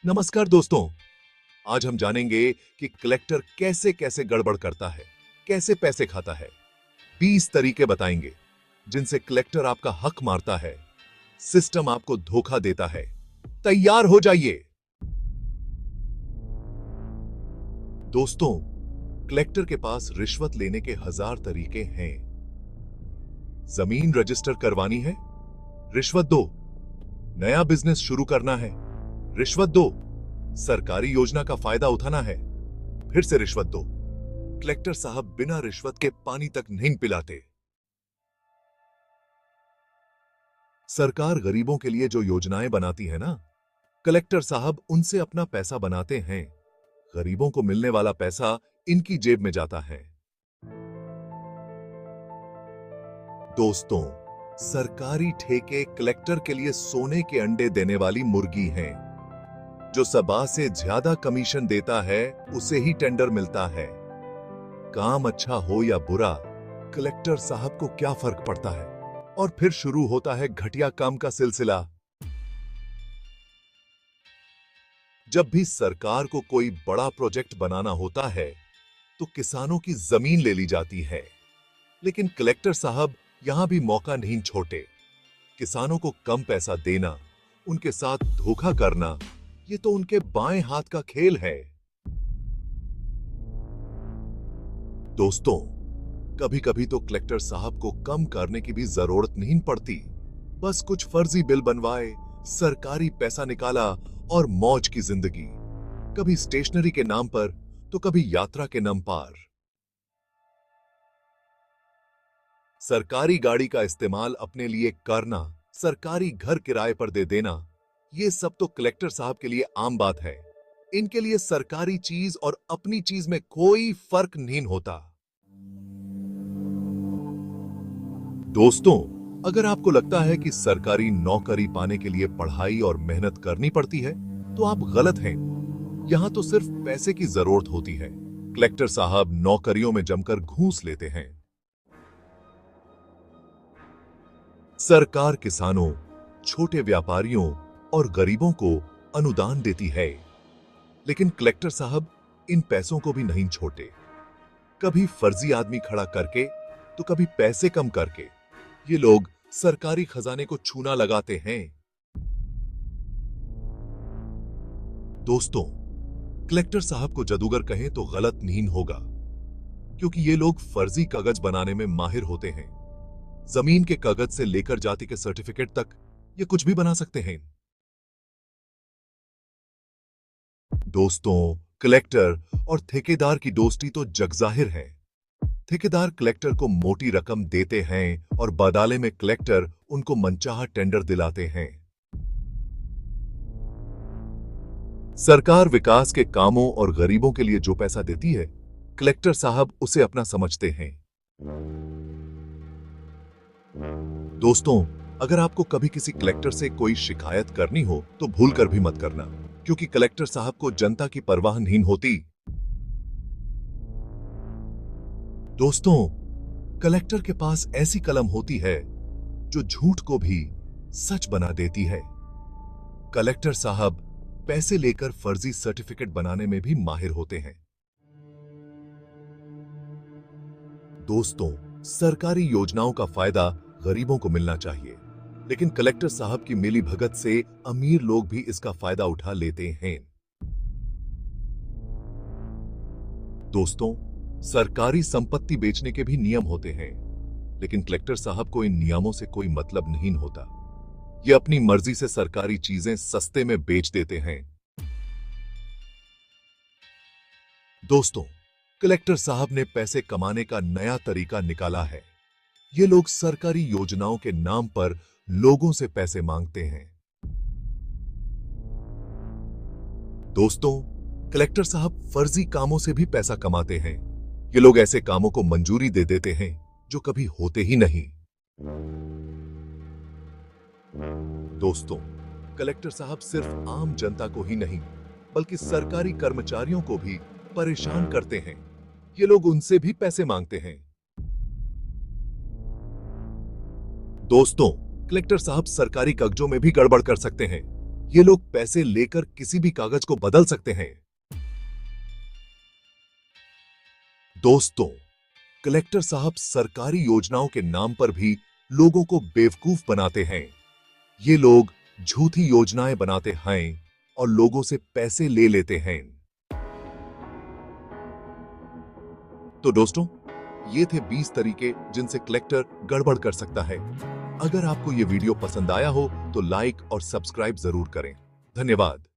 नमस्कार दोस्तों। आज हम जानेंगे कि कलेक्टर कैसे कैसे गड़बड़ करता है, कैसे पैसे खाता है। 20 तरीके बताएंगे जिनसे कलेक्टर आपका हक मारता है, सिस्टम आपको धोखा देता है। तैयार हो जाइए दोस्तों। कलेक्टर के पास रिश्वत लेने के 1000 तरीके हैं। जमीन रजिस्टर करवानी है, रिश्वत दो। नया बिजनेस शुरू करना है, रिश्वत दो। सरकारी योजना का फायदा उठाना है, फिर से रिश्वत दो। कलेक्टर साहब बिना रिश्वत के पानी तक नहीं पिलाते। सरकार गरीबों के लिए जो योजनाएं बनाती है ना, कलेक्टर साहब उनसे अपना पैसा बनाते हैं। गरीबों को मिलने वाला पैसा इनकी जेब में जाता है। दोस्तों, सरकारी ठेके कलेक्टर के लिए सोने के अंडे देने वाली मुर्गी हैं। जो सबा से ज्यादा कमीशन देता है उसे ही टेंडर मिलता है। काम अच्छा हो या बुरा, कलेक्टर साहब को क्या फर्क पड़ता है। और फिर शुरू होता है घटिया काम का सिलसिला। जब भी सरकार को कोई बड़ा प्रोजेक्ट बनाना होता है तो किसानों की जमीन ले ली जाती है, लेकिन कलेक्टर साहब यहां भी मौका नहीं छोड़ते। किसानों को कम पैसा देना, उनके साथ धोखा करना, ये तो उनके बाएं हाथ का खेल है। दोस्तों, कभी कभी तो कलेक्टर साहब को कम करने की भी जरूरत नहीं पड़ती। बस कुछ फर्जी बिल बनवाए, सरकारी पैसा निकाला और मौज की जिंदगी। कभी स्टेशनरी के नाम पर तो कभी यात्रा के नाम पर। सरकारी गाड़ी का इस्तेमाल अपने लिए करना, सरकारी घर किराए पर दे देना, ये सब तो कलेक्टर साहब के लिए आम बात है। इनके लिए सरकारी चीज और अपनी चीज में कोई फर्क नहीं होता। दोस्तों, अगर आपको लगता है कि सरकारी नौकरी पाने के लिए पढ़ाई और मेहनत करनी पड़ती है तो आप गलत हैं। यहां तो सिर्फ पैसे की जरूरत होती है। कलेक्टर साहब नौकरियों में जमकर घूस लेते हैं। सरकार किसानों, छोटे व्यापारियों और गरीबों को अनुदान देती है, लेकिन कलेक्टर साहब इन पैसों को भी नहीं छोड़ते। कभी फर्जी आदमी खड़ा करके तो कभी पैसे कम करके ये लोग सरकारी खजाने को छूना लगाते हैं। दोस्तों, कलेक्टर साहब को जादूगर कहें तो गलत नहीं होगा, क्योंकि ये लोग फर्जी कागज बनाने में माहिर होते हैं। जमीन के कागज से लेकर जाति के सर्टिफिकेट तक ये कुछ भी बना सकते हैं। दोस्तों, कलेक्टर और ठेकेदार की दोस्ती तो जगजाहिर है। ठेकेदार कलेक्टर को मोटी रकम देते हैं और बदले में कलेक्टर उनको मनचाहा टेंडर दिलाते हैं। सरकार विकास के कामों और गरीबों के लिए जो पैसा देती है, कलेक्टर साहब उसे अपना समझते हैं। दोस्तों, अगर आपको कभी किसी कलेक्टर से कोई शिकायत करनी हो तो भूलकर भी मत करना, क्योंकि कलेक्टर साहब को जनता की परवाह नहीं होती। दोस्तों, कलेक्टर के पास ऐसी कलम होती है जो झूठ को भी सच बना देती है। कलेक्टर साहब पैसे लेकर फर्जी सर्टिफिकेट बनाने में भी माहिर होते हैं। दोस्तों, सरकारी योजनाओं का फायदा गरीबों को मिलना चाहिए, लेकिन कलेक्टर साहब की मिली भगत से अमीर लोग भी इसका फायदा उठा लेते हैं। दोस्तों, सरकारी संपत्ति बेचने के भी नियम होते हैं, लेकिन कलेक्टर साहब को इन नियमों से कोई मतलब नहीं होता। ये अपनी मर्जी से सरकारी चीजें सस्ते में बेच देते हैं। दोस्तों, कलेक्टर साहब ने पैसे कमाने का नया तरीका निकाला है। ये लोग सरकारी योजनाओं के नाम पर लोगों से पैसे मांगते हैं। दोस्तों, कलेक्टर साहब फर्जी कामों से भी पैसा कमाते हैं। ये लोग ऐसे कामों को मंजूरी दे देते हैं जो कभी होते ही नहीं। दोस्तों, कलेक्टर साहब सिर्फ आम जनता को ही नहीं बल्कि सरकारी कर्मचारियों को भी परेशान करते हैं। ये लोग उनसे भी पैसे मांगते हैं। दोस्तों, कलेक्टर साहब सरकारी कागजों में भी गड़बड़ कर सकते हैं। ये लोग पैसे लेकर किसी भी कागज को बदल सकते हैं। दोस्तों, कलेक्टर साहब सरकारी योजनाओं के नाम पर भी लोगों को बेवकूफ बनाते हैं। ये लोग झूठी योजनाएं बनाते हैं और लोगों से पैसे ले लेते हैं। तो दोस्तों, ये थे 20 तरीके जिनसे कलेक्टर गड़बड़ कर सकता है। अगर आपको ये वीडियो पसंद आया हो तो लाइक और सब्सक्राइब जरूर करें। धन्यवाद।